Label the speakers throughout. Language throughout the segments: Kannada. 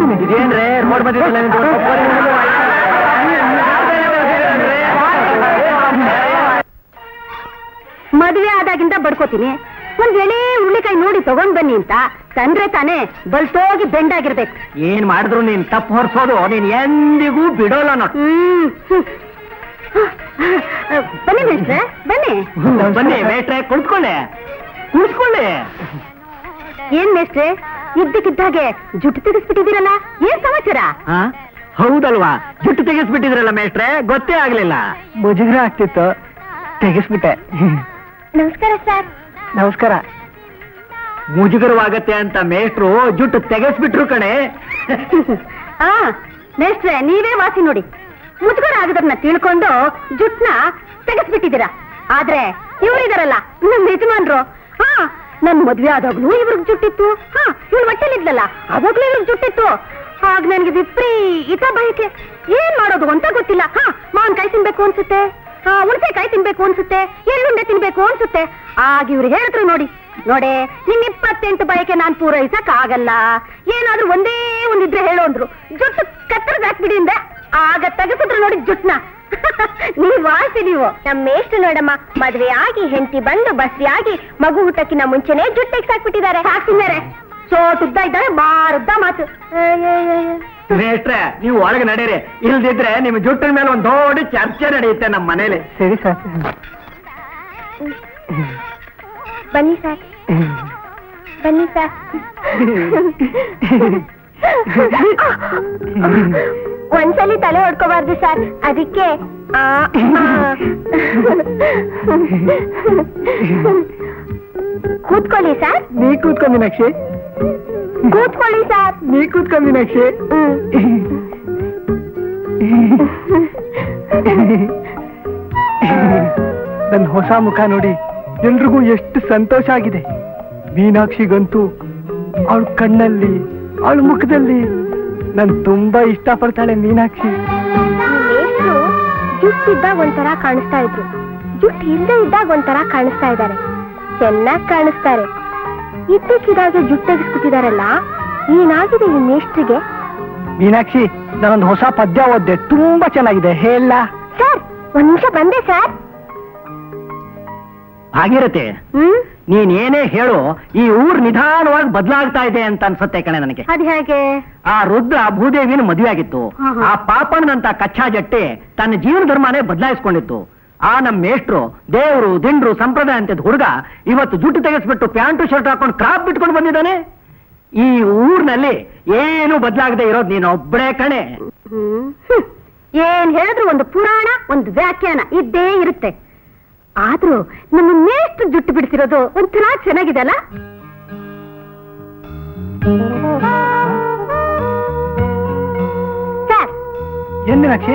Speaker 1: ಕೊಡ್ತೀನಿ. ಇದೇನ್ರೆ ರೋಡ್ ಬಂದಿದ್ದಿಲ್ಲ
Speaker 2: ಮದುವೆ ಆದಾಗಿಂದ ಬಡ್ಕೋತೀನಿ. ಒಂದ್ ಎಳೆ ಹುಳ್ಳಿಕಾಯಿ ನೋಡಿ ತಗೊಂಡ್ ಬನ್ನಿ ಅಂತ ತಂದ್ರೆ ತಾನೇ ಬಲ್ತೋಗಿ ಬೆಂಡಾಗಿರ್ಬೇಕು.
Speaker 1: ಏನ್ ಮಾಡಿದ್ರು ನೀನ್ ತಪ್ಪು ಹೊರ್ಸೋದು ನೀನ್ ಎಂದಿಗೂ ಬಿಡೋಲ್ಲ ನೋಡ್.
Speaker 2: ಬನ್ನಿ ಮೇಷ್ಟ್ರೆ, ಬನ್ನಿ
Speaker 1: ಬನ್ನಿ ಮೇಷ್ಟ್ರೆ, ಕುಳಿತುಕೊಳ್ಳಿ.
Speaker 2: ಏನ್ ಮೇಷ್ಟ್ರೆ, ಇದ್ದಕ್ಕಿದ್ದಾಗೆ ಜುಟ್ಟು ತೆಗೆಸ್ಬಿಟ್ಟಿದ್ದೀರಲ್ಲ, ಏನ್ ಸಮಾಚಾರ?
Speaker 1: ಹೌದಲ್ವಾ, ಜುಟ್ಟು ತೆಗೆಸ್ಬಿಟ್ಟಿದ್ರಲ್ಲ ಮೇಷ್ಟ್ರೆ, ಗೊತ್ತೇ ಆಗ್ಲಿಲ್ಲ. ಮುಜುಗರ ಆಗ್ತಿತ್ತು, ತೆಗೆಸ್ಬಿಟ್ಟೆ.
Speaker 2: ನಮಸ್ಕಾರ ಸರ್.
Speaker 1: ನಮಸ್ಕಾರ. ಮುಜುಗರವಾಗತ್ತೆ ಅಂತ ಮೇಷ್ಟ್ರು ಜುಟ್ಟು ತೆಗೆಸ್ಬಿಟ್ರು ಕಣೆ.
Speaker 2: ಮೇಷ್ಟ್ರೆ, ನೀವೇ ವಾಸಿ ನೋಡಿ. ಮುಜುಗರ ಆಗದನ್ನ ತಿಳ್ಕೊಂಡು ಜುಟ್ನ ತೆಗೆಸ್ಬಿಟ್ಟಿದ್ದೀರಾ. ಆದ್ರೆ ಇವರಿದಾರಲ್ಲ ನಮ್ ಯಜಮಾನ್ರು, ನನ್ ಮದ್ವೆ ಆದಾಗ್ಲೂ ಇವ್ರಿಗೆ ಜುಟ್ಟಿತ್ತು. ಇವ್ರು ಮಟ್ಟಲಿದ್ಲಲ್ಲ ಅವಾಗ್ಲೂ ಇವ್ರಿಗೆ ಜುಟ್ಟಿತ್ತು. ಆಗ ನನ್ಗೆ ವಿಪರೀತ ಬಯಕೆ. ಏನ್ ಮಾಡೋದು ಅಂತ ಗೊತ್ತಿಲ್ಲ. ಮಾವಿನಕಾಯಿ ತಿನ್ಬೇಕು ಅನ್ಸುತ್ತೆ, ಹುಣಸೆಕಾಯಿ ತಿನ್ಬೇಕು ಅನ್ಸುತ್ತೆ, ಎಳ್ಳುಂಡೆ ತಿನ್ಬೇಕು ಅನ್ಸುತ್ತೆ. ಆಗ ಇವ್ರು ಹೇಳಿದ್ರು, ನೋಡಿ ನಿನ್ 28 ಬಯಕೆ ನಾನ್ ಪೂರೈಸಕ್ ಆಗಲ್ಲ, ಏನಾದ್ರೂ ಒಂದೇ ಒಂದಿದ್ರೆ ಹೇಳು ಅಂದ್ರು. ಜುಟ್ಟು ಕತ್ತರ್ಗ್ ಹಾಕ್ಬಿಡಿ ಅಂದೆ. ಆಗ ತೆಗೆಸಿದ್ರು ನೋಡಿ ಜುಟ್ನ. ನೀವ್ ವಾಸಿ. ನೀವು ನಮ್ಮ ಮೇಷ್ಟ್ರು ನೋಡಮ್ಮ, ಮದ್ವೆ ಆಗಿ ಹೆಂಡತಿ ಬಂದು ಬಸ್ರಿ ಆಗಿ ಮಗು ಊಟಕ್ಕಿನ ಮುಂಚೆನೆ ಜುಟ್ಟು ತೆಗ್ಸಾಕ್ಬಿಟ್ಟಿದ್ದಾರೆ. ಹಾಕ್ತಿದ್ದಾರೆ. ಸೋತುದ್ದ ಇದ್ದಾರೆ, ಬಾರುದ್ದ ಮಾತು.
Speaker 1: ಮೇಷ್ಟ್ರೆ, ನೀವು ಒಳಗೆ ನಡೀರಿ, ಇಲ್ದಿದ್ರೆ ನಿಮ್ ಜುಟ್ಟಿನ ಮೇಲೆ ಒಂದ್ ದೊಡ್ಡ ಚರ್ಚೆ ನಡೆಯುತ್ತೆ ನಮ್ಮ ಮನೇಲಿ. ಸರಿ ಸರ್.
Speaker 2: ಬನ್ನಿ ಸರ್, ಬನ್ನಿ ಸರ್. ಒಂದ್ಸಲಿ ತಲೆ ಹೊಡ್ಕೋಬಾರ್ದು ಸರ್, ಅದಕ್ಕೆ. ಕೂತ್ಕೊಳ್ಳಿ ಸರ್.
Speaker 1: ನೀ ಕೂತ್ಕೊ ಮೀನಾಕ್ಷಿ.
Speaker 2: ಕೂತ್ಕೊಳ್ಳಿ ಸರ್.
Speaker 1: ನೀ ಕೂತ್ಕೊ ಮೀನಾಕ್ಷಿ. ನನ್ನ ಹೊಸ ಮುಖ ನೋಡಿ ಎಲ್ರಿಗೂ ಎಷ್ಟು ಸಂತೋಷ ಆಗಿದೆ. ಮೀನಾಕ್ಷಿಗಂತೂ ಅವಳ ಕಣ್ಣಲ್ಲಿ, ಅವಳ ಮುಖದಲ್ಲಿ ನನ್ ತುಂಬಾ ಇಷ್ಟಪಡ್ತಾಳೆ ಮೀನಾಕ್ಷಿ.
Speaker 2: ಮೇಷ್ಟ್ರು ಜುಟ್ಟಿದ್ದಾಗ ಒಂಥರ ಕಾಣಿಸ್ತಾ ಇದ್ರು, ಜುಟ್ಟು ಇಲ್ಲದೆ ಇದ್ದಾಗ ಒಂಥರ ಕಾಣಿಸ್ತಾ ಇದ್ದಾರೆ. ಚೆನ್ನಾಗಿ ಕಾಣಿಸ್ತಾರೆ. ಇದ್ದಕ್ಕಿದ್ದಾಗೆ ಜುಟ್ಟು ತೆಗೆಸ್ಬಿಟ್ಟಿದಾರಲ್ಲ, ಏನಾಗಿದೆ ಈ ಮೇಷ್ಟ್ರಿಗೆ?
Speaker 1: ಮೀನಾಕ್ಷಿ, ನಾನೊಂದು ಹೊಸ ಪದ್ಯ ಓದ್ದೆ, ತುಂಬಾ ಚೆನ್ನಾಗಿದೆ, ಹೇಳ
Speaker 2: ಸರ್. ಒಂದ್ ನಿಮಿಷ ಬಂದೆ ಸರ್.
Speaker 1: ಭಾಗೀರಥಿ, ನೀನ್ ಏನೇ ಹೇಳು, ಈ ಊರ್ ನಿಧಾನವಾಗಿ ಬದಲಾಗ್ತಾ ಇದೆ ಅಂತ ಅನ್ಸುತ್ತೆ ಕಣೆ ನನಗೆ.
Speaker 2: ಅದ್ ಹೇಗೆ?
Speaker 1: ಆ ರುದ್ರ ಭೂದೇವಿನ ಮದುವೆ ಆಗಿತ್ತು. ಆ ಪಾಪಣ್ಣನಂತ ಕಚ್ಚಾ ಜಟ್ಟೆ ತನ್ನ ಜೀವನ ಧರ್ಮನೇ ಬದಲಾಯಿಸ್ಕೊಂಡಿತ್ತು. ಆ ನಮ್ ಮೇಷ್ಟ್ರು ದೇವ್ರು ದಿಂಡ್ರು ಸಂಪ್ರದಾಯ ಅಂತ ಹುಡುಗ ಇವತ್ತು ಜುಟ್ಟು ತೆಗೆಸ್ಬಿಟ್ಟು ಪ್ಯಾಂಟು ಶರ್ಟ್ ಹಾಕೊಂಡು ಕ್ರಾಪ್ ಬಿಟ್ಕೊಂಡು ಬಂದಿದ್ದಾನೆ. ಈ ಊರ್ನಲ್ಲಿ ಏನು ಬದಲಾಗದೆ ಇರೋದು ನೀನು ಒಬ್ಬಳೇ ಕಣೆ.
Speaker 2: ಏನ್ ಹೇಳಿದ್ರು ಒಂದು ಪುರಾಣ, ಒಂದು ವ್ಯಾಖ್ಯಾನ ಇದ್ದೇ ಇರುತ್ತೆ. ಆದ್ರೂ ನಮ್ಮ ಮೇಷ್ಟ್ರು ಜುಟ್ಟು ಬಿಡಿಸಿರೋದು ಒಂಥರ ಚೆನ್ನಾಗಿದೆ ಅಲ್ಲ? ಸರ್,
Speaker 1: ಏನ್ ಮೀನಾಕ್ಷಿ,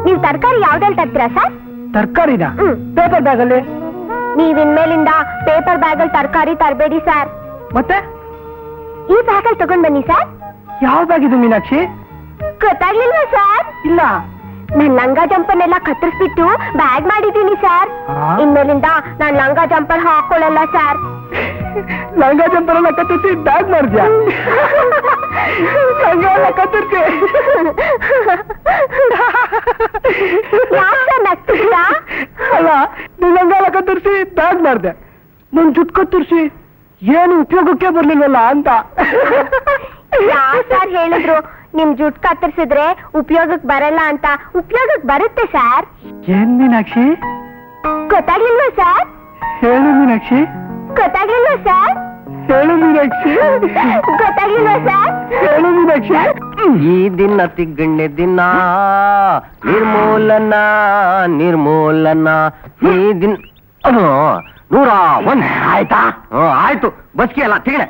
Speaker 2: ನೀವು ತರಕಾರಿ ಯಾವ್ದ್ರಲ್ಲಿ ತರ್ತೀರಾ ಸರ್?
Speaker 1: ತರಕಾರಿನ ಪೇಪರ್ ಬ್ಯಾಗ್ ಅಲ್ಲಿ.
Speaker 2: ನೀವಿನ್ಮೇಲಿಂದ ಪೇಪರ್ ಬ್ಯಾಗ್ ಅಲ್ಲಿ ತರಕಾರಿ ತರಬೇಡಿ ಸರ್.
Speaker 1: ಮತ್ತೆ
Speaker 2: ಈ ಬ್ಯಾಗ್ ಅಲ್ಲಿ ತಗೊಂಡ್ ಬನ್ನಿ ಸರ್.
Speaker 1: ಯಾವ ಬ್ಯಾಗ್ ಇದು ಮೀನಾಕ್ಷಿ?
Speaker 2: ಗೊತ್ತಾಗ್ಲಿಲ್ವಾ ಸರ್?
Speaker 1: ಇಲ್ಲ,
Speaker 2: ನಾನ್ ಲಂಗ ಜಂಪರ್ನೆಲ್ಲ ಕತ್ತರಿಸ್ಬಿಟ್ಟು ಬ್ಯಾಗ್ ಮಾಡಿದ್ದೀನಿ ಸರ್. ಇನ್ಮೇಲಿಂದ ನಾನ್ ಲಂಗ ಜಂಪರ್ ಹಾಕೊಳ್ಳಲ್ಲ ಸರ್.
Speaker 1: ಲಂಗ ಜಂಪರ್ ಎಲ್ಲ ಕತ್ತರಿಸಿ ಬ್ಯಾಗ್ ಮಾಡಿದ್ಯಾ? ಲಂಗ ಎಲ್ಲ ಕತ್ತರಿಸಿ ಅಲ್ಲ, ನೀನ್ ಲಂಗ ಎಲ್ಲ ಕತ್ತರಿಸಿ ಬ್ಯಾಗ್ ಮಾಡ್ದೆ, ನನ್ ಜುಟ್ ಕತ್ತರಿಸಿ ಏನು ಉಪಯೋಗಕ್ಕೆ ಬರ್ಲಿಲ್ವಲ್ಲ ಅಂತ.
Speaker 2: ಯಾರ್ ಸರ್ ಹೇಳಿದ್ರು ನಿಮ್ ಜುಟ್ ಕತ್ತರಿಸಿದ್ರೆ ಉಪಯೋಗಕ್ಕೆ ಬರಲ್ಲ ಅಂತ? ಉಪಯೋಗಕ್ಕೆ ಬರುತ್ತೆ ಸರ್.
Speaker 1: ಏನ್ ಮೀನಾಕ್ಷಿ?
Speaker 2: ಗೊತ್ತಾಗ್ಲಿಲ್ವಾ ಸರ್?
Speaker 1: ಹೇಳು ಮೀನಾಕ್ಷಿ.
Speaker 2: ಗೊತ್ತಾಗ್ಲಿಲ್ವಾ ಸರ್?
Speaker 1: ಹೇಳು ಮೀನಾಕ್ಷಿ.
Speaker 2: ಗೊತ್ತಾಗ್ಲಿಲ್ವಾ ಸರ್?
Speaker 1: ಹೇಳು ಮೀನಾಕ್ಷಿ.
Speaker 3: ಈ ದಿನ ತಿಗ್ಗಣ್ಣೆ ದಿನ ನಿರ್ಮೂಲನ ನಿರ್ಮೂಲನ. ಈ ದಿನ 101 ಆಯ್ತಾ? ಆಯ್ತು, ಬಸ್ಗೆ ಅಲ್ಲ ತಿಗಣೆ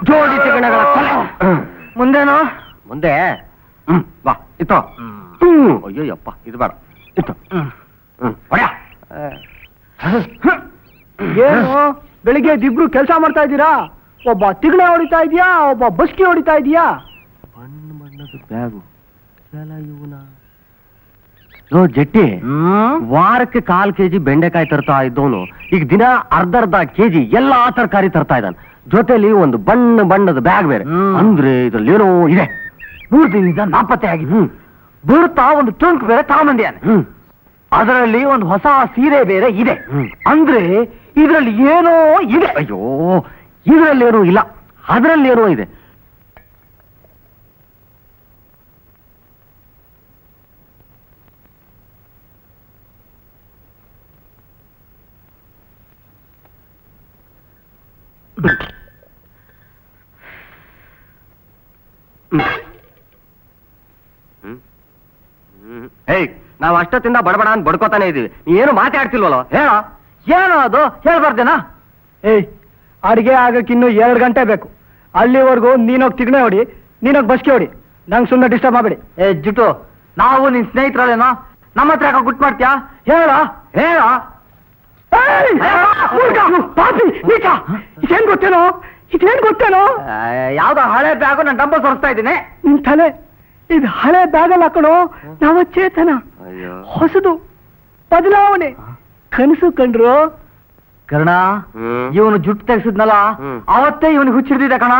Speaker 3: ಜೋಡಿ ತಿಗಣಗಳ ಕೊಲೆ.
Speaker 1: ಮುಂದೇನು?
Speaker 3: ಮುಂದೆ ಬಾ ಇತ್ತು. ಅಯ್ಯೋಯಪ್ಪ, ಇದು ಬೇಡ, ಇತ್ತು.
Speaker 1: ಏನು ಬೆಳಿಗ್ಗೆ ಇಬ್ರು ಕೆಲಸ ಮಾಡ್ತಾ ಇದ್ದೀರಾ? ಒಬ್ಬ ತಿಗಣೆ ಹೊಡಿತಾ ಇದೀಯಾ, ಒಬ್ಬ ಬಸ್ಕಿ ಹೊಡಿತಾ ಇದೀಯಾ?
Speaker 3: ಬಣ್ಣ ಬಣ್ಣದ ಬ್ಯಾಗು ಇವನ ಜಟ್ಟಿ. ವಾರಕ್ಕೆ 1/4 kg ಬೆಂಡೆಕಾಯಿ ತರ್ತಾ ಇದ್ದವನು ಈಗ ದಿನ ಅರ್ಧ ಕೆಜಿ ಎಲ್ಲಾ ತರಕಾರಿ ತರ್ತಾ ಇದ್ದಾನೆ. ಜೊತೆಲಿ ಒಂದು ಬಣ್ಣದ ಬ್ಯಾಗ್ ಬೇರೆ. ಅಂದ್ರೆ ಇದ್ರಲ್ಲಿ ಏನೋ ಇದೆ.
Speaker 1: 3 ದಿನದಿಂದ ನಾಪತ್ತೆ ಆಗಿದೆ. ಬರುತ್ತಾ ಒಂದು ಟ್ರಂಕ್ ಬೇರೆ ತಗೊಂಬಂದಿಯಾನೆ. ಅದರಲ್ಲಿ ಒಂದು ಹೊಸ ಸೀರೆ ಬೇರೆ ಇದೆ. ಅಂದ್ರೆ ಇದರಲ್ಲಿ ಏನೋ ಇದೆ.
Speaker 3: ಅಯ್ಯೋ, ಇದರಲ್ಲಿ ಏನೋ ಇಲ್ಲ, ಅದರಲ್ಲಿ ಏನೋ ಇದೆ. ಹೇಯ್, ನಾವು ಅಷ್ಟೊತ್ತಿಂದ ಬಡಬಡ ಅಂತ ಬಡ್ಕೋತಾನೆ ಇದೀವಿ. ನೀ ಏನು ಮಾತಾಡ್ತಿಲ್ವಲ್ಲ? ಹೇಳ.
Speaker 1: ಏನೋ ಅದು ಹೇಳ್ಬಾರ್ದೇನಾ? ಏಯ್, ಅಡಿಗೆ ಆಗಕ್ಕೆ ಇನ್ನು 2 ಗಂಟೆ ಬೇಕು. ಅಲ್ಲಿವರೆಗೂ ನೀನೋಗಿ ತಿಗಣೆ ಹೊಡಿ, ನೀನೋಗಿ ಬಸ್ಗೆ ಹೊಡಿ. ನಂಗೆ ಸುಮ್ಮನೆ ಡಿಸ್ಟರ್ಬ್ ಮಾಡಬೇಡಿ. ಜುಟ್ಟು, ನಾವು ನಿನ್ ಸ್ನೇಹಿತರಲ್ಲೇನೋ, ನಮ್ಮ ಹತ್ರ ಯಾಕೆ ಗುಟ್ ಮಾಡ್ತೀಯಾ? ಹೇಳ. ಇದೇನ್ ಗೊತ್ತೇನೋ? ಯಾವ್ದೋ ಹಳೆ ಬ್ಯಾಗು ನಾನು ಡಂಬ ಸೊರಿಸ್ತಾ ಇದ್ದೀನಿ. ನಿನ್ ತಲೆ ಇದು ಹಳೆ ಬ್ಯಾಗಲ್ಲಿ ಹಾಕೋಣ. ನವಚೇತನ, ಹೊಸದು, ಬದಲಾವಣೆ, ಕನಸು ಕಂಡ್ರು. ಕರ್ಣ, ಇವನು ಜುಟ್ಟು ತೆಗ್ಸಿದ್ನಲ್ಲ, ಅವತ್ತೇ ಇವನಿಗೆ ಹುಚ್ಚಿಡ್ದಿದೆ ಕಣ.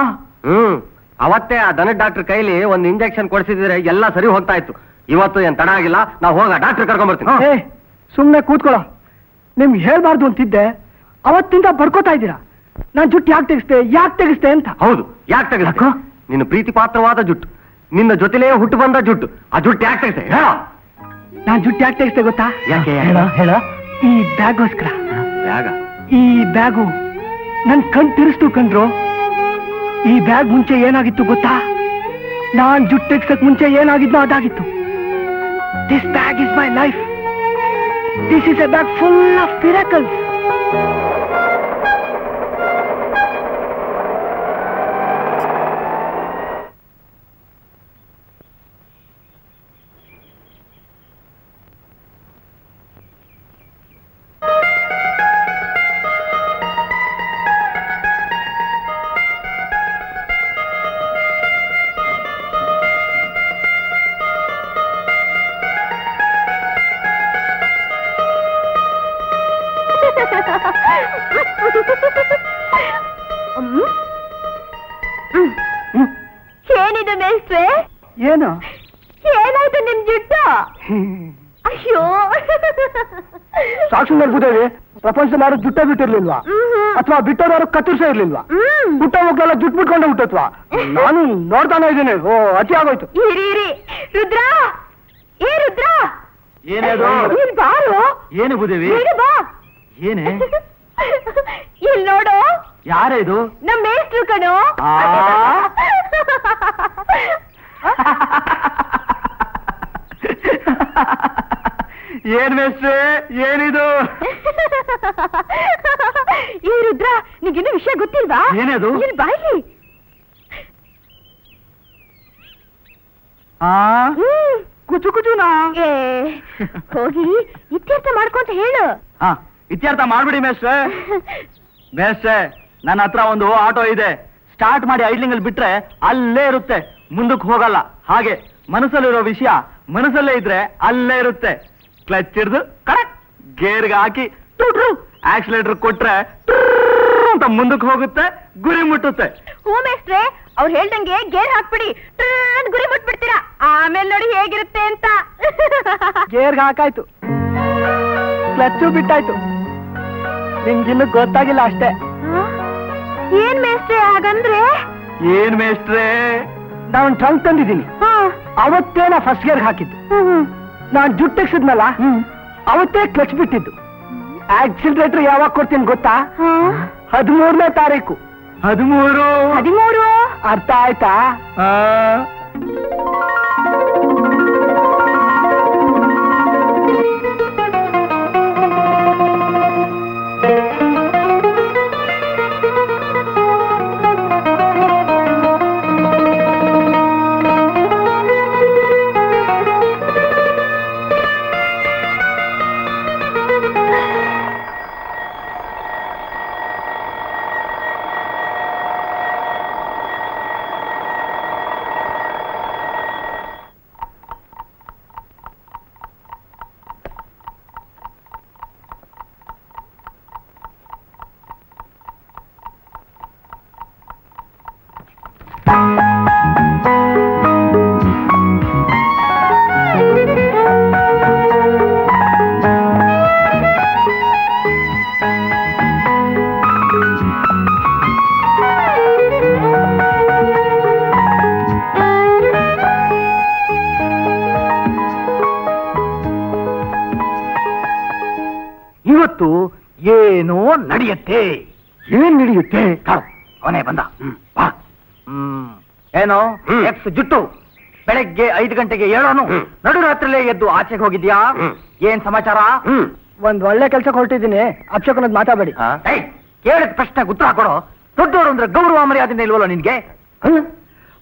Speaker 3: ಅವತ್ತೇ ಆ ದನದ ಡಾಕ್ಟರ್ ಕೈಲಿ ಒಂದು ಇಂಜೆಕ್ಷನ್ ಕೊಡಿಸಿದ್ರೆ ಎಲ್ಲ ಸರಿ ಹೋಗ್ತಾ ಇತ್ತು. ಇವತ್ತು ಏನ್ ತಡ ಆಗಿಲ್ಲ, ನಾವು ಹೋಗ ಡಾಕ್ಟರ್ ಕರ್ಕೊಂಡ್ ಬರ್ತೀನಿ.
Speaker 1: ಸುಮ್ನೆ ಕೂತ್ಕೊಳ್ಳ. ನಿಮ್ಗೆ ಹೇಳ್ಬಾರ್ದು ಅಂತಿದ್ದೆ, ಅವತ್ತಿಂದ ಬಡ್ಕೋತಾ ಇದ್ದೀರಾ. ನಾನ್ ಜುಟ್ಟು ಯಾಕೆ ತೆಗಿಸ್ತೆ ಅಂತ.
Speaker 3: ಹೌದು, ಯಾಕೆ ತೆಗಿಸ್ಕೊ? ನಿನ್ನ ಪ್ರೀತಿ ಪಾತ್ರವಾದ ಜುಟ್ಟು, ನಿನ್ನ ಜೊತೆಲೇ ಹುಟ್ಟು ಬಂದ ಜುಟ್ಟು. ಆ ಜುಟ್ಟು ಯಾಕೆ ತೆಗಿಸ್ತೆ? ಹೇಳ.
Speaker 1: ನಾನ್ ಜುಟ್ಟು ಯಾಕೆ ತೆಗಿಸ್ತೆ ಗೊತ್ತಾ?
Speaker 3: ಯಾಕೆ?
Speaker 1: ಹೇಳ. ಈ ಬ್ಯಾಗೋಸ್ಕರ.
Speaker 3: ಬ್ಯಾಗ?
Speaker 1: ಈ ಬ್ಯಾಗು ನನ್ ಕಣ್ ತಿರ್ಸ್ತು ಕಂಡ್ರು. ಈ ಬ್ಯಾಗ್ ಮುಂಚೆ ಏನಾಗಿತ್ತು ಗೊತ್ತಾ? ನಾನ್ ಜುಟ್ಟು ತೆಗ್ಸಕ್ ಮುಂಚೆ ಏನಾಗಿದ್ನೋ ಅದಾಗಿತ್ತು. This bag is my life. This is a bag full of miracles.
Speaker 2: ಏನಿದೆ ಮೇಸ್ಟ್ರೆ?
Speaker 1: ಏನು
Speaker 2: ಏನಾಯ್ತು ನಿಮ್ ಜುಟ್ಟು? ಅಯ್ಯೋ,
Speaker 1: ಸಾಕ್ಷಿ ಭೂದೇವಿ, ಪ್ರಪಂಚದಲ್ಲಿ ಯಾರು ಜುಟ್ಟ ಬಿಟ್ಟಿರ್ಲಿಲ್ವಾ? ಅಥವಾ ಬಿಟ್ಟೋರು ಕತ್ತರಿಸೇ ಇರ್ಲಿಲ್ವಾ? ಹುಟ್ಟ ಮಕ್ಕಳೆಲ್ಲ ಜುಟ್ಟು ಬಿಟ್ಕೊಂಡೆ ಹುಟ್ಟತ್ವಾ? ನಾನು ನೋಡ್ತಾನೆ ಇದ್ದೀನಿ. ಓ, ಅತಿ ಆಗೋಯ್ತು.
Speaker 2: ಇರಿ ರುದ್ರ, ರುದ್ರ,
Speaker 1: ಏನೇದು?
Speaker 2: ಇಲ್ಲಿ ಬಾರು.
Speaker 1: ಏನು ಭೂದೇವಿ?
Speaker 2: ಬಾ.
Speaker 1: ಏನೇ?
Speaker 2: ಇಲ್ಲಿ ನೋಡು.
Speaker 1: ಯಾರೇ ಇದು?
Speaker 2: ನಮ್ಮ ಮೇಷ್ಟ್ರು ಕಣೋ.
Speaker 1: ಏನ್ ಮೇಷ್ಟ್ರೆ, ಏನಿದು?
Speaker 2: ಈ ರುದ್ರ, ನಿಗಿನ್ನೂ ವಿಷಯ ಗೊತ್ತಿಲ್ವಾ?
Speaker 1: ಏನದು?
Speaker 2: ಇಲ್ಲಿ ಬಾಯಿ.
Speaker 1: ಕುಚುನಾ?
Speaker 2: ಹೋಗಿ ಇತ್ಯರ್ಥ ಮಾಡ್ಕೊಂತ ಹೇಳು.
Speaker 1: ಇತ್ಯರ್ಥ ಮಾಡ್ಬಿಡಿ ಮೇಷ್ಟ್ರೆ. ಮೇಷ್ಟ್ರೆ, ನನ್ನ ಹತ್ರ ಒಂದು ಆಟೋ ಇದೆ. ಸ್ಟಾರ್ಟ್ ಮಾಡಿ ಐಡ್ಲಿಂಗ್ ಅಲ್ಲಿ ಬಿಟ್ರೆ ಅಲ್ಲೇ ಇರುತ್ತೆ, ಮುಂದಕ್ಕೆ ಹೋಗಲ್ಲ. ಹಾಗೆ ಮನಸ್ಸಲ್ಲಿರೋ ವಿಷಯ ಮನಸ್ಸಲ್ಲೇ ಇದ್ರೆ ಅಲ್ಲೇ ಇರುತ್ತೆ. ಕ್ಲಚ್ ಹಿಡಿದು ಕರೆಕ್ಟ್ ಗೇರ್ಗೆ ಹಾಕಿ ಆಕ್ಸಿಲೇಟರ್ ಕೊಟ್ರೆ ಅಂತ ಮುಂದಕ್ಕೆ ಹೋಗುತ್ತೆ, ಗುರಿ ಮುಟ್ಟುತ್ತೆ.
Speaker 2: ಹೂ ಮೇಸ್ಟ್ರೆ, ಅವ್ರು ಹೇಳ್ದಂಗೆ ಗೇರ್ ಹಾಕ್ಬಿಡಿ, ಗುರಿ ಮುಟ್ಬಿಡ್ತೀರಾ. ಆಮೇಲೆ ನೋಡಿ ಹೇಗಿರುತ್ತೆ ಅಂತ.
Speaker 1: ಗೇರ್ಗೆ ಹಾಕಾಯ್ತು, ಕ್ಲಚ್ಚು ಬಿಟ್ಟಾಯ್ತು. ನಿಮ್ಗಿನ್ನು ಗೊತ್ತಾಗಿಲ್ಲ ಅಷ್ಟೇ.
Speaker 2: ಏನ್ ಮೇಸ್ಟ್ರೆ ಹಾಗಂದ್ರೆ?
Speaker 1: ಏನ್ ಮೇಸ್ಟ್ರೆ, ನಾನ್ ಟ್ರಂಕ್ ತಂದಿದ್ದೀನಿ. ಅವತ್ತೇ ನಾ ಫಸ್ಟ್ ಗೇರ್ ಹಾಕಿದ್ದು. ನಾನ್ ಜುಟ್ಟು ತೆಗ್ಸಿದ್ನಲ್ಲ, ಅವತ್ತೇ ಕ್ಲಚ್ ಬಿಟ್ಟಿದ್ದು. ಆಕ್ಸಿಲರೇಟರ್ ಯಾವಾಗ ಕೊಡ್ತೀನಿ ಗೊತ್ತಾ? 13ನೇ ತಾರೀಕು. 13 ಅರ್ಥ ಆಯ್ತಾ? ಇವತ್ತು ಏನೋ ನಡೆಯುತ್ತೆ. ಏನ್ ನಡೆಯುತ್ತೆ? ಅವನೇ ಬಂದ. ಬಾ. ಏನೋ ಎಕ್ಸ್ ಜುಟ್ಟು ಬೆಳಗ್ಗೆ 5 ಗಂಟೆಗೆ ಹೇಳೋನು ನಡುರಾತ್ರಿಲೇ ಎದ್ದು ಆಚೆಗೆ ಹೋಗಿದ್ಯಾ? ಏನ್ ಸಮಾಚಾರ? ಒಂದ್ ಒಳ್ಳೆ ಕೆಲ್ಸಕ್ಕೆ ಹೊರಟಿದ್ದೀನಿ, ಅಕ್ಷಕನದ್ ಮಾತಾಡಬೇಡಿ. ಕೇಳಿದ ಪ್ರಶ್ನೆ ಉತ್ತರ ಕೊಡೋ. ದೊಡ್ಡವರು ಅಂದ್ರೆ ಗೌರವ ಮರ್ಯಾದೆ ಇಲ್ವಲ್ಲ ನಿನ್ಗೆ?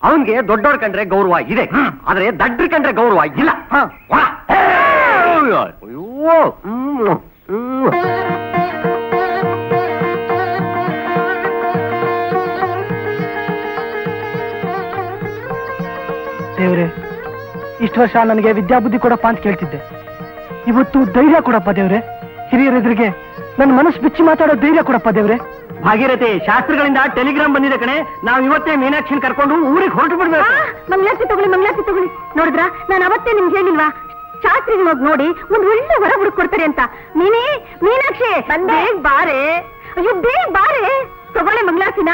Speaker 3: ಅವನ್ಗೆ ದೊಡ್ಡವ್ರ ಕಂಡ್ರೆ ಗೌರವ ಇದೆ, ಆದ್ರೆ ದಡ್ಡ್ರ ಕಂಡ್ರೆ ಗೌರವ ಇಲ್ಲ.
Speaker 1: ದೇವ್ರೆ, ಇಷ್ಟು ವರ್ಷ ನನಗೆ ವಿದ್ಯಾಬುದ್ಧಿ ಕೊಡಪ್ಪ ಅಂತ ಕೇಳ್ತಿದ್ದೆ. ಇವತ್ತು ಧೈರ್ಯ ಕೊಡಪ್ಪ ದೇವ್ರೆ. ಹಿರಿಯರ ಎದುರಿಗೆ ನನ್ನ ಮನಸ್ಸು ಬಿಚ್ಚಿ ಮಾತಾಡೋ ಧೈರ್ಯ ಕೊಡಪ್ಪ ದೇವ್ರೆ. ಭಾಗೀರಥಿ, ಶಾಸ್ತ್ರಗಳಿಂದ ಟೆಲಿಗ್ರಾಮ್ ಬಂದಿದೆ ಕಣೆ. ನಾವು ಇವತ್ತೇ ಮೀನಾಕ್ಷಿನ ಕರ್ಕೊಂಡು ಊರಿಗೆ ಹೊರಟು ಬಿಡ್ಬೇಕು.
Speaker 2: ಮಂಗಳಾರತಿ ತಗೊಳ್ಳಿ. ನೋಡಿದ್ರ, ನಾನು ಅವತ್ತೇ ನಿಮ್ಗೆ ಹೇಳಿಲ್ವಾ, ಶಾಸ್ತ್ರಿಗಳು ಹೋಗಿ ನೋಡಿ ಒಂದು ಒಳ್ಳೆ ವರ ಹುಡುಕೊಡ್ತಾರೆ ಅಂತ. ಮೀನಾಕ್ಷಿ ಬೇಗ ಬಾರೆ. ಅಯ್ಯೋ ಬೇಗ ಬಾರೆ. ತಗೊಳ್ಳೆ ಮಂಗಳಾರತಿನ.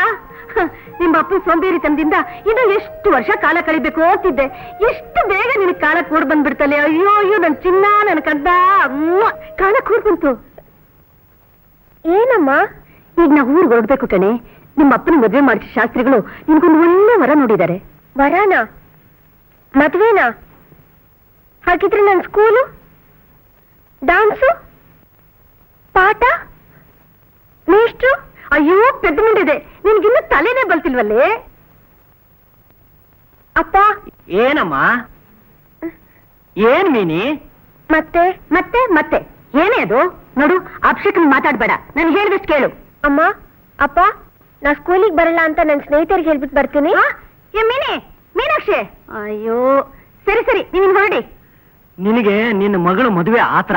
Speaker 2: ನಿಮ್ಮ ಅಪ್ಪನ ಸೋಂಬೇರಿ ತಂದಿಂದ ಇನ್ನು ಎಷ್ಟು ವರ್ಷ ಕಾಲ ಕಳಿಬೇಕು ಅಂತಿದ್ದೆ. ಎಷ್ಟು ಬೇಗ ನಿನಗೆ ಕಾಲ ಕೂಡ್ ಬಂದ್ಬಿಡ್ತಲೆ. ಅಯ್ಯೋ ಅಯ್ಯೋ, ನನ್ ಚಿನ್ನ, ನನ್ ಕದ್ದ ಕಾಲ ಕೂಡ್ ಬಂತು. ಏನಮ್ಮ, ಈಗ ನಾವು ಊರಿಗೆ ಹೊರಡ್ಬೇಕು ಕಣೆ. ನಿಮ್ಮ ಅಪ್ಪನ ಮದುವೆ ಮಾಡಿಸಿ ಶಾಸ್ತ್ರಿಗಳು ನಿಮ್ಗೊಂದು ಒಳ್ಳೆ ವರ ನೋಡಿದ್ದಾರೆ. ವರನಾ? ಮದ್ವೆನಾ? ಹಾಗಿದ್ರೆ ನನ್ನ ಸ್ಕೂಲು, ಡಾನ್ಸು, ಪಾಠ, ಮೇಷ್ಟ್ರು? ಅಯ್ಯೋ ಪೆದ್ದ ಮುಂಡಿದೆ, ನಿನ್ಗಿನ್ನೂ ತಲೆನೇ ಬಲ್ತಿಲ್ವಲ್ಲೇ. ಅಪ್ಪ.
Speaker 1: ಏನಮ್ಮ? ಏನ್ ಮೀನಿ?
Speaker 2: ಮತ್ತೆ ಮತ್ತೆ ಮತ್ತೆ ಏನೇ ಅದು? ನೋಡು, ಅಭಿಷೇಕನ್ ಮಾತಾಡ್ಬೇಡ, ನಾನು ಹೇಳಿದಷ್ಟು ಕೇಳು. ಅಮ್ಮ, ಅಪ್ಪ, ನಾ ಸ್ಕೂಲಿಗೆ ಬರಲ್ಲ ಅಂತ ನನ್ನ ಸ್ನೇಹಿತರಿಗೆ ಹೇಳ್ಬಿಟ್ಟು ಬರ್ತೀನಿ. ಮೀನಾಕ್ಷಿ, ಅಯ್ಯೋ ಸರಿ ಸರಿ, ನೀನು ಹೊರಡಿ.
Speaker 1: ನಿನಗೆ ನಿನ್ನ ಮಗಳು ಮದುವೆ ಆತ್ರ,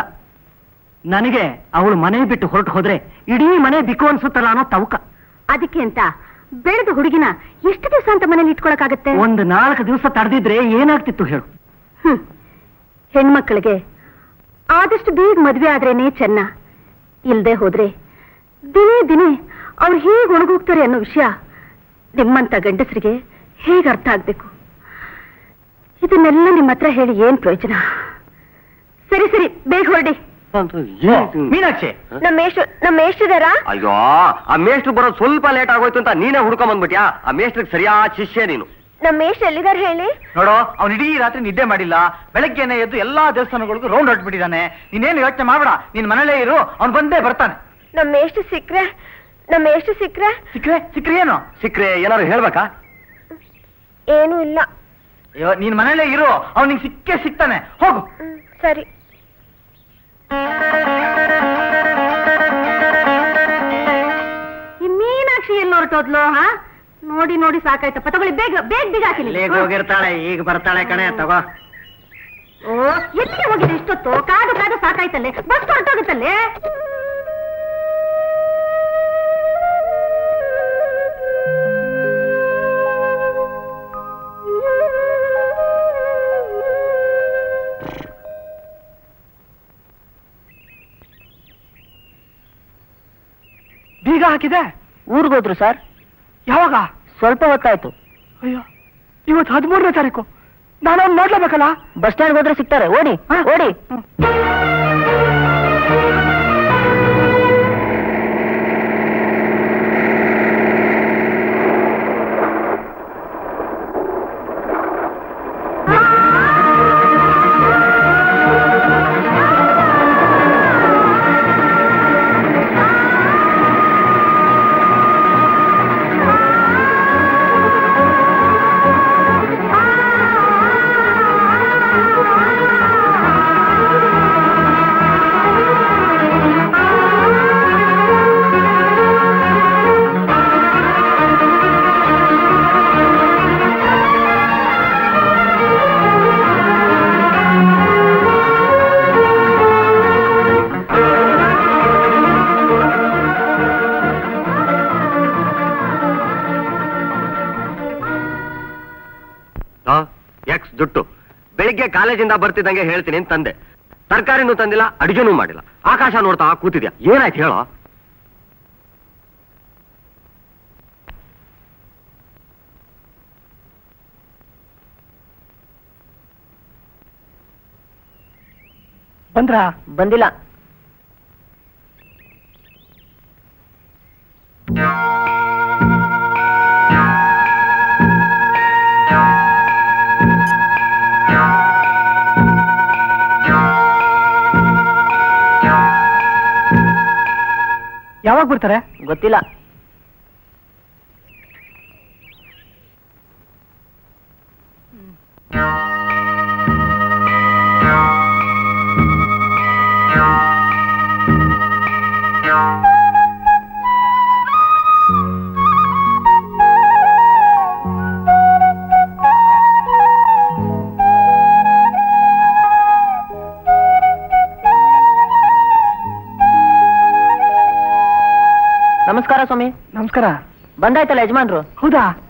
Speaker 1: ನನಗೆ ಅವಳು ಮನೆ ಬಿಟ್ಟು ಹೊರಟು ಹೋದ್ರೆ ಇಡೀ ಮನೆ ಬಿಕ್ಕು ಅನ್ಸುತ್ತಲ್ಲ ಅನ್ನೋ ತವಕ.
Speaker 2: ಅದಕ್ಕೆ ಅಂತ ಬೆಳೆದ ಹುಡುಗಿನ ಎಷ್ಟು ದಿವಸ ಅಂತ ಮನೇಲಿ ಇಟ್ಕೊಳಕಾಗತ್ತೆ?
Speaker 1: ಒಂದು 4 ದಿವಸ ತಡೆದಿದ್ರೆ ಏನಾಗ್ತಿತ್ತು ಹೇಳು?
Speaker 2: ಹೆಣ್ಮಕ್ಳಿಗೆ ಆದಷ್ಟು ಬೇಗ ಮದ್ವೆ ಆದ್ರೇನೆ ಚೆನ್ನ. ಇಲ್ದೆ ಹೋದ್ರೆ ದಿನೇ ದಿನೇ ಅವ್ರು ಹೇಗೆ ಒಣಗೋಗ್ತಾರೆ ಅನ್ನೋ ವಿಷಯ ನಿಮ್ಮಂತ ಗಂಡಸರಿಗೆ ಹೇಗೆ ಅರ್ಥ ಆಗ್ಬೇಕು? ಇದನ್ನೆಲ್ಲ ನಿಮ್ಮ ಹತ್ರ ಹೇಳಿ ಏನ್ ಪ್ರಯೋಜನ? ಸರಿ ಸರಿ, ಬೇಗ ಹೊರಡಿ.
Speaker 1: ಮೀನಾಕ್ಷಿ,
Speaker 2: ನಮ್ಮ ಮೇಷ್ಟ್ರದಾರ?
Speaker 3: ಅಯ್ಯೋ, ಆ ಮೇಷ್ಟ್ರು ಬರೋದು ಸ್ವಲ್ಪ ಲೇಟ್ ಆಗೋಯ್ತು ಅಂತ ನೀನೇ ಹುಡ್ಕೊಂಡ್ ಬಂದ್ಬಿಟ್ಯಾ? ಆ ಮೇಷ್ಟ್ರಿಗೆ ಸರಿಯಾದ ಶಿಷ್ಯ ನೀನು.
Speaker 2: ನಮ್ಮ ಮೇಷ್ಟ್ರು ಎಲ್ಲಿದಾರ ಹೇಳಿ?
Speaker 1: ನೋಡೋ, ಅವ್ನು ಇಡೀ ರಾತ್ರಿ ನಿದ್ದೆ ಮಾಡಿಲ್ಲ. ಬೆಳಗ್ಗೆನೆ ಎದ್ದು ಎಲ್ಲಾ ದೇವಸ್ಥಾನಗಳಿಗೂ ರೌಂಡ್ ಹೊರಟ್ಬಿಟ್ಟಿದ್ದಾನೆ. ನೀನೇನು ಯೋಚನೆ ಮಾಡ್ಬೇಡ, ನೀನ್ ಮನೇಲೇ ಇರು, ಅವ್ನು ಬಂದೇ ಬರ್ತಾನೆ.
Speaker 2: ನಮ್ಮ ಮೇಷ್ಟ್ರು ಸಿಕ್ರೆ
Speaker 1: ಏನು?
Speaker 3: ಸಿಕ್ರೆ ಏನಾದ್ರು ಹೇಳ್ಬೇಕಾ?
Speaker 2: ಏನೂ ಇಲ್ಲ.
Speaker 1: ಅಯ್ಯೋ, ನೀನ್ ಮನೇಲೇ ಇರು, ಅವ್ನು ನಿಂಗೆ ಸಿಕ್ಕೇ ಸಿಗ್ತಾನೆ. ಹೋಗು.
Speaker 2: ಸರಿ. ಈ ಮೀನಾಕ್ಷಿ ಎಲ್ಲಿ ಹೊರಟೋದ್ಲು? ನೋಡಿ ನೋಡಿ ಸಾಕಾಯ್ತಪ್ಪ. ತಗೊಳ್ಳಿ, ಬೇಗ ಬೇಗ ಬೇಗ ಹಾಕಿನಿ.
Speaker 1: ಹೋಗಿರ್ತಾಳೆ, ಈಗ ಬರ್ತಾಳೆ ಕಣೆ, ತಗೋ.
Speaker 2: ಓ, ಎಲ್ಲಿಗೆ ಹೋಗಿದೆ ಇಷ್ಟೊತ್ತು? ಕಾದು ಕಾದು ಸಾಕಾಯ್ತಲ್ಲೇ, ಬಸ್ ಹೊರಟೋಗುತ್ತಲ್ಲೇ.
Speaker 1: ಬೀಗ ಹಾಕಿದೆ?
Speaker 4: ಊರಿಗೋದ್ರು ಸರ್.
Speaker 1: ಯಾವಾಗ?
Speaker 4: ಸ್ವಲ್ಪ ಹೊತ್ತಾಯ್ತು.
Speaker 1: ಅಯ್ಯೋ, ಇವತ್ತು 13ನೇ ತಾರೀಕು. ನಾನು ಅವ್ನು ನೋಡ್ಲೇಬೇಕಲ್ಲ.
Speaker 4: ಬಸ್ ಸ್ಟ್ಯಾಂಡ್ ಹೋದ್ರೆ ಸಿಗ್ತಾರೆ. ಓಡಿ ಓಡಿ.
Speaker 3: ಎಕ್ಸ್ ಜುಟ್ಟು ಬೆಳಿಗ್ಗೆ ಕಾಲೇಜಿಂದ ಬರ್ತಿದ್ದಂಗೆ ಹೇಳ್ತೀನಿ ಅಂತ ತಂದೆ. ತರಕಾರಿನೂ ತಂದಿಲ್ಲ, ಅಡಿಗೆನೂ ಮಾಡಿಲ್ಲ. ಆಕಾಶ ನೋಡ್ತಾ ಕೂತಿದ್ಯಾ, ಏನಾಯ್ತು ಹೇಳೋ?
Speaker 1: ಬಂದ್ರ?
Speaker 4: ಬಂದಿಲ್ಲ.
Speaker 1: ಯಾವಾಗ ಬರ್ತಾರೆ?
Speaker 4: ಗೊತ್ತಿಲ್ಲ. ನಮಸ್ಕಾರ ಸ್ವಾಮಿ.
Speaker 1: ನಮಸ್ಕಾರ.
Speaker 4: ಬಂದಾಯ್ತಲ್ಲ ಯಜಮಾನ್ರು?
Speaker 1: ಹೌದಾ?